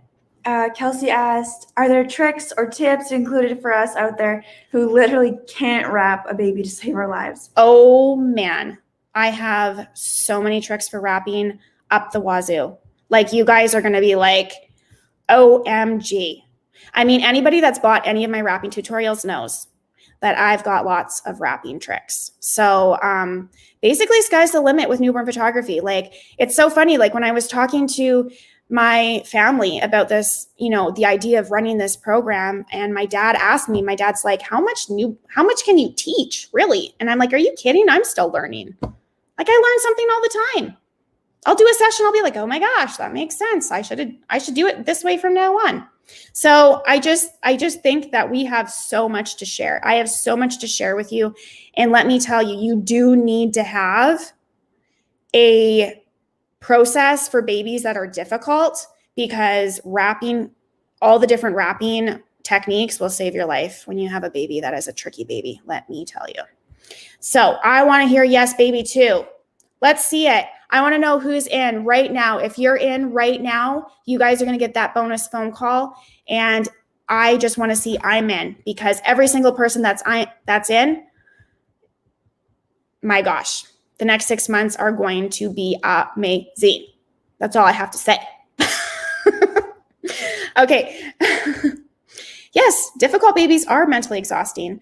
Kelsey asked, are there tricks or tips included for us out there who literally can't wrap a baby to save our lives? Oh man, I have so many tricks for wrapping up the wazoo. Like, you guys are going to be like, OMG. I mean, anybody that's bought any of my wrapping tutorials knows that I've got lots of wrapping tricks. So basically, sky's the limit with newborn photography. Like, it's so funny. Like, when I was talking to my family about this, the idea of running this program, and my dad asked me, my dad's like, how much can you teach, really? And I'm like, are you kidding? I'm still learning. Like, I learn something all the time. I'll do a session, I'll be like, oh my gosh, that makes sense. I should do it this way from now on. So I just think that we have so much to share. I have so much to share with you. And let me tell you, you do need to have a process for babies that are difficult, because all the different wrapping techniques will save your life when you have a baby that is a tricky baby, let me tell you. So I want to hear yes, baby, too. Let's see it. I want to know who's in right now. If you're in right now, you guys are going to get that bonus phone call. And I just want to see I'm in, because every single person that's in, my gosh, the next 6 months are going to be amazing. That's all I have to say. Okay. Yes, difficult babies are mentally exhausting.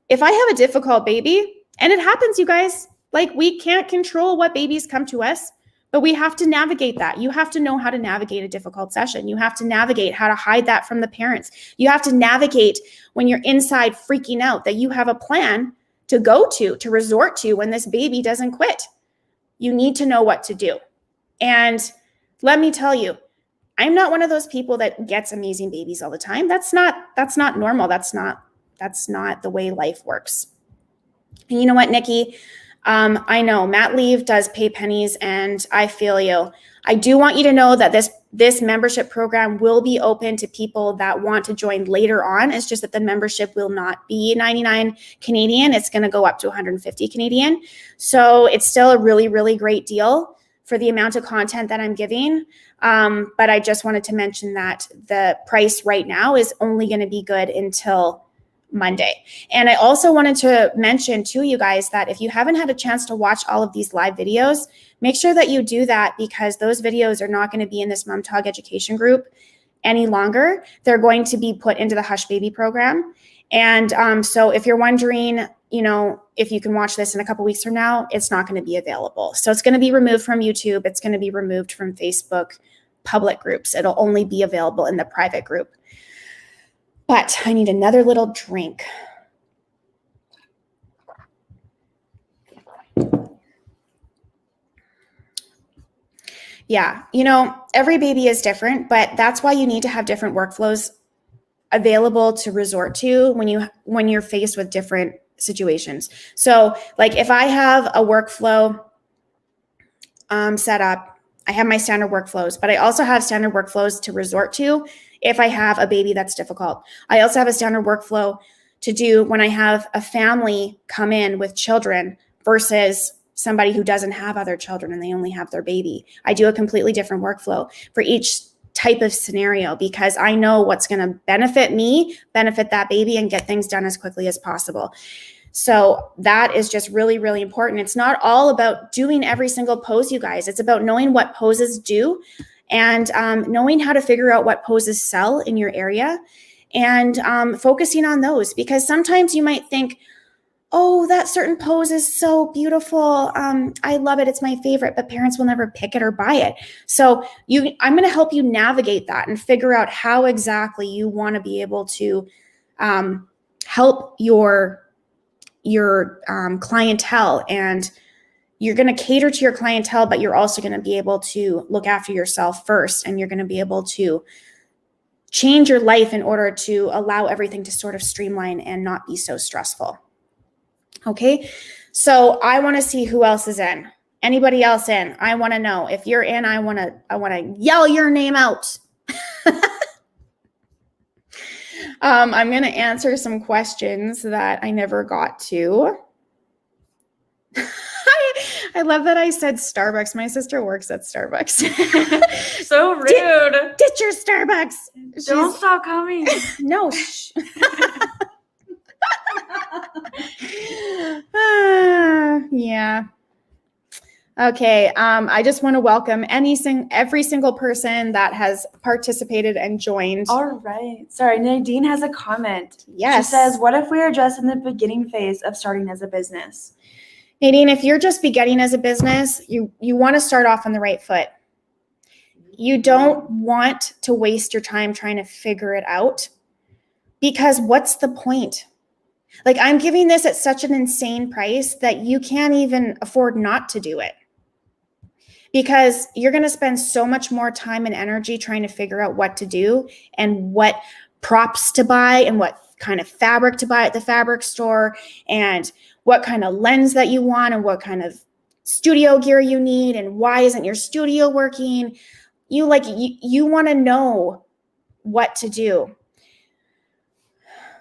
If I have a difficult baby, and it happens, you guys, like, we can't control what babies come to us, But we have to navigate that. You have to know how to navigate a difficult session. You have to navigate how to hide that from the parents. You have to navigate when you're inside freaking out that you have a plan to go to resort to when this baby doesn't quit. You need to know what to do. And let me tell you, I'm not one of those people that gets amazing babies all the time. That's not normal. That's not the way life works. And you know what, Nikki? I know mat leave does pay pennies, and I feel you. I do want you to know that this membership program will be open to people that want to join later on. It's just that the membership will not be 99 Canadian. It's going to go up to 150 Canadian. So it's still a really, really great deal for the amount of content that I'm giving. But I just wanted to mention that the price right now is only going to be good until Monday. And I also wanted to mention to you guys that if you haven't had a chance to watch all of these live videos, make sure that you do that, because those videos are not going to be in this Mom Talk education group any longer. They're going to be put into the Hush Baby program. And so if you're wondering, if you can watch this in a couple weeks from now, it's not going to be available. So it's going to be removed from YouTube. It's going to be removed from Facebook public groups. It'll only be available in the private group. But I need another little drink. Yeah, every baby is different, but that's why you need to have different workflows available to resort to when you're faced with different situations. So like if I have a workflow set up, I have my standard workflows, but I also have standard workflows to resort to if I have a baby that's difficult. I also have a standard workflow to do when I have a family come in with children versus somebody who doesn't have other children and they only have their baby. I do a completely different workflow for each type of scenario, because I know what's going to benefit me, benefit that baby, and get things done as quickly as possible. So that is just really, really important. It's not all about doing every single pose, you guys. It's about knowing what poses do and knowing how to figure out what poses sell in your area and focusing on those, because sometimes you might think, oh, that certain pose is so beautiful. I love it. It's my favorite, but parents will never pick it or buy it. So I'm going to help you navigate that and figure out how exactly you want to be able to help your clientele. And you're going to cater to your clientele, but you're also going to be able to look after yourself first. And you're going to be able to change your life in order to allow everything to sort of streamline and not be so stressful. Okay, so I want to see who else is in. Anybody else in? I want to know. If you're in, I want to yell your name out. I'm going to answer some questions that I never got to. I love that I said Starbucks. My sister works at Starbucks. So rude. Ditch your Starbucks. Don't stop coming. No. Shh. Yeah. Okay. I just want to welcome every single person that has participated and joined. All right. Sorry, Nadine has a comment. Yes. She says, what if we are just in the beginning phase of starting as a business? Nadine, if you're just beginning as a business, you want to start off on the right foot. You don't want to waste your time trying to figure it out, because what's the point? Like, I'm giving this at such an insane price that you can't even afford not to do it, because you're going to spend so much more time and energy trying to figure out what to do and what props to buy and what kind of fabric to buy at the fabric store and what kind of lens that you want and what kind of studio gear you need and why isn't your studio working. You want to know what to do.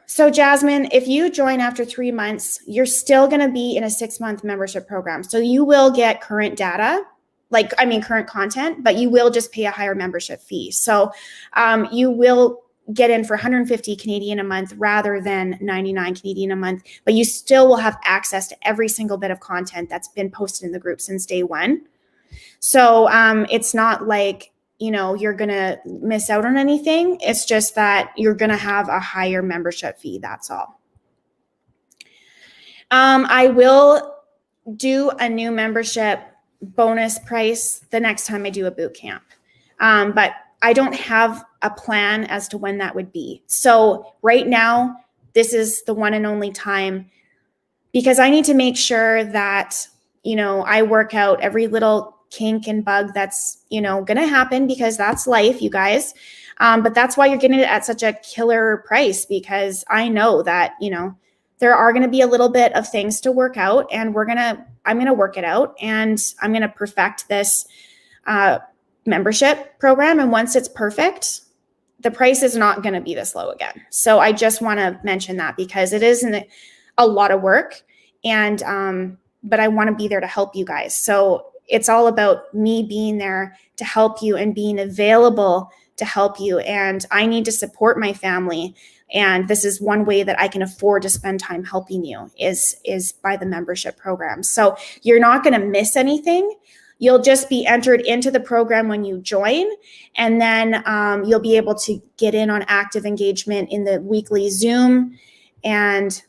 So Jasmine, if you join after 3 months, you're still going to be in a 6-month membership program. So you will get current data, current content, but you will just pay a higher membership fee. So you will get in for 150 Canadian a month rather than 99 Canadian a month, but you still will have access to every single bit of content that's been posted in the group since day one. So it's not like, you're going to miss out on anything. It's just that you're going to have a higher membership fee. That's all. I will do a new membership bonus price the next time I do a boot camp. But I don't have a plan as to when that would be. So right now, this is the one and only time, because I need to make sure that, I work out every little kink and bug that's, going to happen, because that's life, you guys. But that's why you're getting it at such a killer price, because I know that, there are going to be a little bit of things to work out, and I'm going to work it out, and I'm going to perfect this membership program. And once it's perfect, the price is not going to be this low again. So I just want to mention that, because it is a lot of work, and but I want to be there to help you guys. So it's all about me being there to help you and being available to help you. And I need to support my family. And this is one way that I can afford to spend time helping you is by the membership program. So you're not going to miss anything. You'll just be entered into the program when you join, and then you'll be able to get in on active engagement in the weekly Zoom, and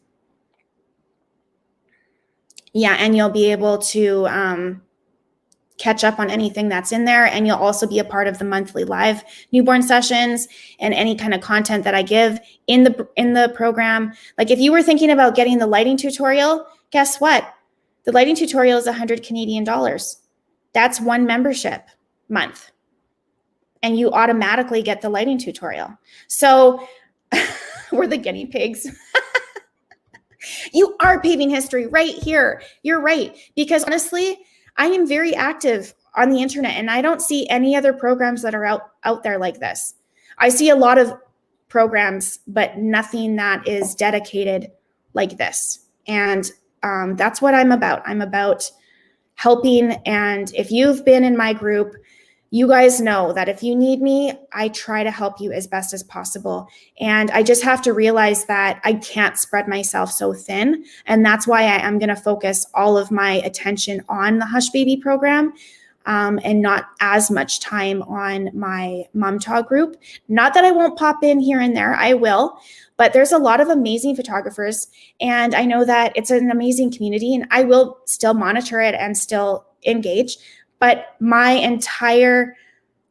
you'll be able to catch up on anything that's in there. And you'll also be a part of the monthly live newborn sessions and any kind of content that I give in the program. Like if you were thinking about getting the lighting tutorial, guess what? The lighting tutorial is 100 Canadian dollars. That's one membership month, and you automatically get the lighting tutorial. So we're the guinea pigs. You are paving history right here. You're right. Because honestly, I am very active on the internet, and I don't see any other programs that are out there like this. I see a lot of programs, but nothing that is dedicated like this. And that's what I'm about. I'm about helping. And if you've been in my group, you guys know that if you need me, I try to help you as best as possible. And I just have to realize that I can't spread myself so thin. And that's why I am going to focus all of my attention on the Hush Baby program, and not as much time on my Mom Talk group. Not that I won't pop in here and there, I will. But there's a lot of amazing photographers, and I know that it's an amazing community, and I will still monitor it and still engage. But my entire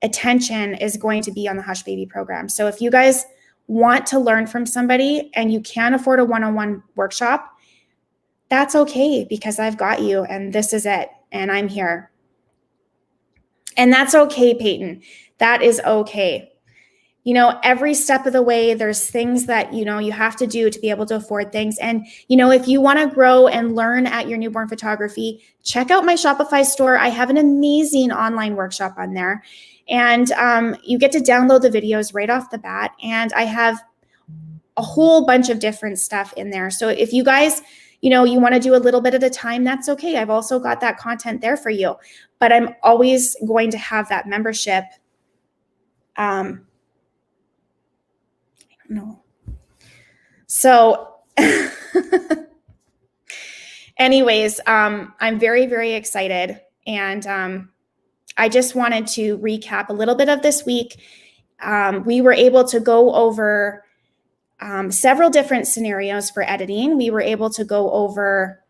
attention is going to be on the Hush Baby program. So if you guys want to learn from somebody and you can't afford a one-on-one workshop, that's okay, because I've got you, and this is it, and I'm here. And that's okay, Peyton. That is okay. Every step of the way, there's things that, you have to do to be able to afford things. And, if you want to grow and learn at your newborn photography, check out my Shopify store. I have an amazing online workshop on there. And you get to download the videos right off the bat. And I have a whole bunch of different stuff in there. So if you guys, you want to do a little bit at a time, that's okay. I've also got that content there for you. But I'm always going to have that membership. No. So anyways, I'm very, very excited. And I just wanted to recap a little bit of this week. We were able to go over several different scenarios for editing. We were able to go over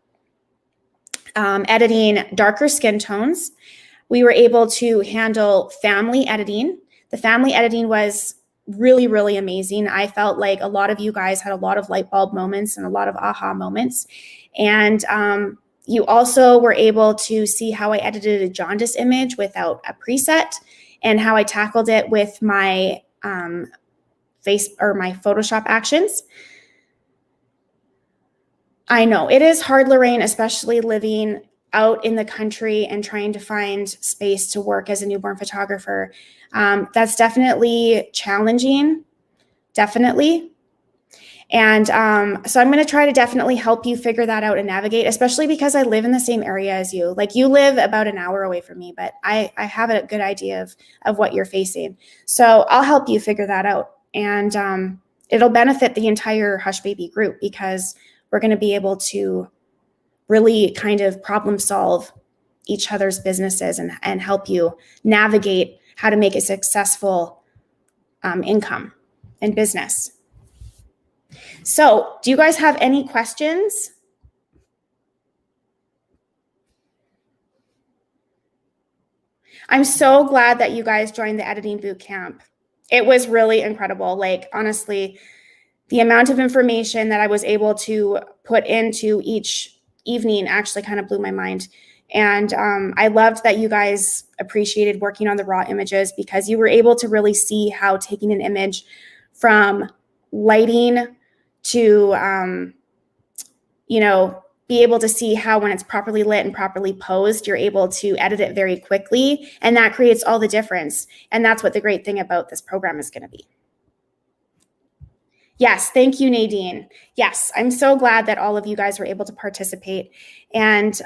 editing darker skin tones. We were able to handle family editing. The family editing was really, really amazing. I felt like a lot of you guys had a lot of light bulb moments and a lot of aha moments. And you also were able to see how I edited a jaundice image without a preset, and how I tackled it with my my Photoshop actions. I know it is hard, Lorraine, especially living out in the country and trying to find space to work as a newborn photographer. That's definitely challenging, definitely. And so I'm going to try to definitely help you figure that out and navigate, especially because I live in the same area as you. Like, you live about an hour away from me, but I have a good idea of what you're facing. So I'll help you figure that out. And it'll benefit the entire Hush Baby group, because we're going to be able to really kind of problem solve each other's businesses and help you navigate how to make a successful income and business. So, do you guys have any questions? I'm so glad that you guys joined the editing boot camp. It was really incredible. Like, honestly, the amount of information that I was able to put into each evening actually kind of blew my mind. And I loved that you guys appreciated working on the raw images, because you were able to really see how taking an image from lighting to, be able to see how when it's properly lit and properly posed, you're able to edit it very quickly. And that creates all the difference. And that's what the great thing about this program is going to be. Yes, thank you, Nadine. Yes, I'm so glad that all of you guys were able to participate. And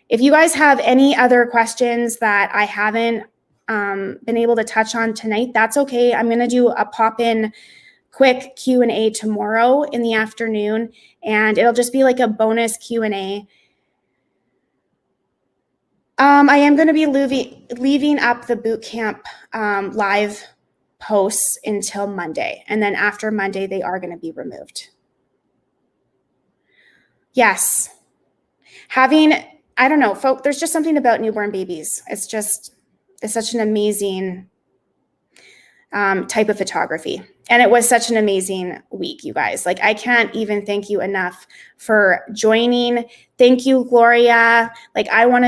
if you guys have any other questions that I haven't been able to touch on tonight, that's okay. I'm going to do a pop-in quick Q&A tomorrow in the afternoon, and it'll just be like a bonus Q&A. I am going to be leaving up the bootcamp live posts until Monday, and then after Monday, they are going to be removed. Yes. I don't know, folks, there's just something about newborn babies. It's such an amazing type of photography. And it was such an amazing week, you guys. Like, I can't even thank you enough for joining. Thank you, Gloria. Like, I want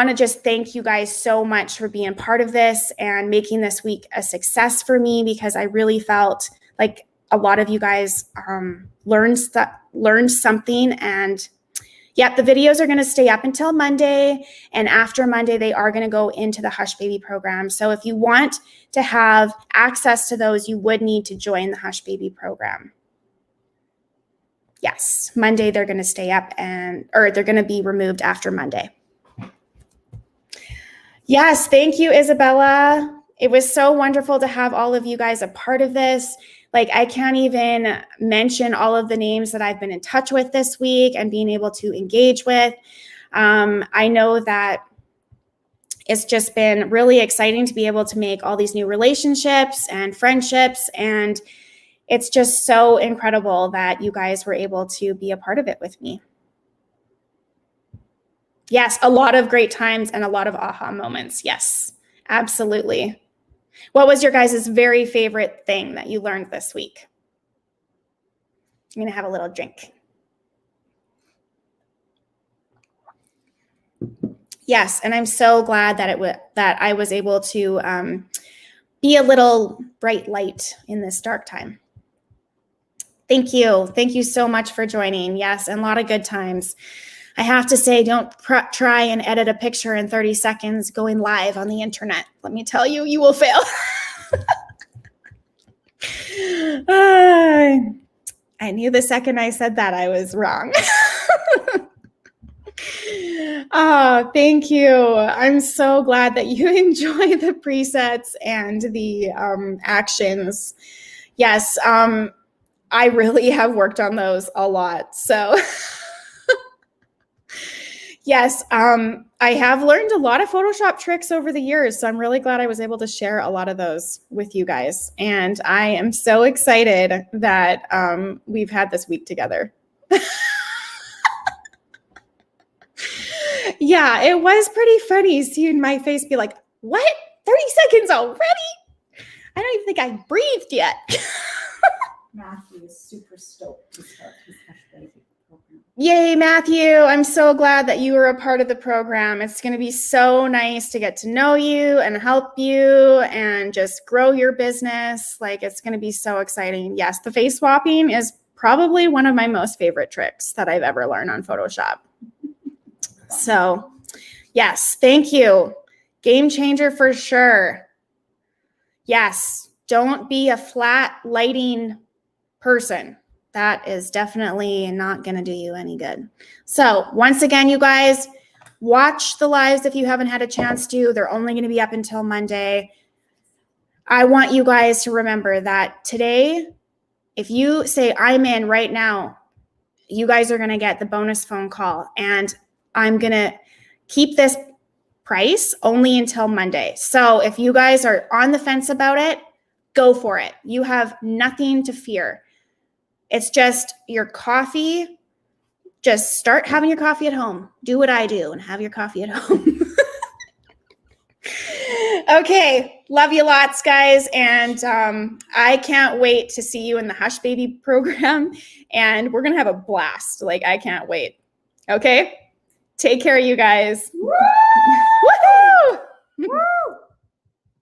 to just thank you guys so much for being part of this and making this week a success for me, because I really felt like a lot of you guys learned something. And yep, the videos are going to stay up until Monday, and after Monday, they are going to go into the Hush Baby program. So if you want to have access to those, you would need to join the Hush Baby program. Yes, Monday, they're going to stay up or they're going to be removed after Monday. Yes, thank you, Isabella. It was so wonderful to have all of you guys a part of this. Like, I can't even mention all of the names that I've been in touch with this week and being able to engage with. I know that it's just been really exciting to be able to make all these new relationships and friendships. And it's just so incredible that you guys were able to be a part of it with me. Yes, a lot of great times and a lot of aha moments. Yes, absolutely. What was your guys' very favorite thing that you learned this week? I'm going to have a little drink. Yes, and I'm so glad that I was able to be a little bright light in this dark time. Thank you. Thank you so much for joining. Yes, and a lot of good times. I have to say, don't try and edit a picture in 30 seconds going live on the internet. Let me tell you, you will fail. I knew the second I said that I was wrong. Oh, thank you. I'm so glad that you enjoy the presets and the actions. Yes, I really have worked on those a lot. So yes, I have learned a lot of Photoshop tricks over the years. So I'm really glad I was able to share a lot of those with you guys. And I am so excited that we've had this week together. Yeah, it was pretty funny seeing my face be like, what? 30 seconds already? I don't even think I breathed yet. Matthew is super stoked to start his Hush Baby program. Yay, Matthew. I'm so glad that you were a part of the program. It's going to be so nice to get to know you and help you and just grow your business. Like, it's going to be so exciting. Yes, the face swapping is probably one of my most favorite tricks that I've ever learned on Photoshop. So, yes, thank you. Game changer for sure. Yes, don't be a flat lighting person. That is definitely not going to do you any good. So, once again, you guys, watch the lives if you haven't had a chance to. They're only going to be up until Monday. I want you guys to remember that today, if you say I'm in right now, you guys are going to get the bonus phone call, and I'm going to keep this price only until Monday. So if you guys are on the fence about it, go for it. You have nothing to fear. It's just your coffee. Just start having your coffee at home. Do what I do and have your coffee at home. Okay, love you lots, guys, and I can't wait to see you in the Hush Baby program, and we're gonna have a blast. Like, I can't wait. Okay, take care, you guys. Woo! Woohoo! Woo!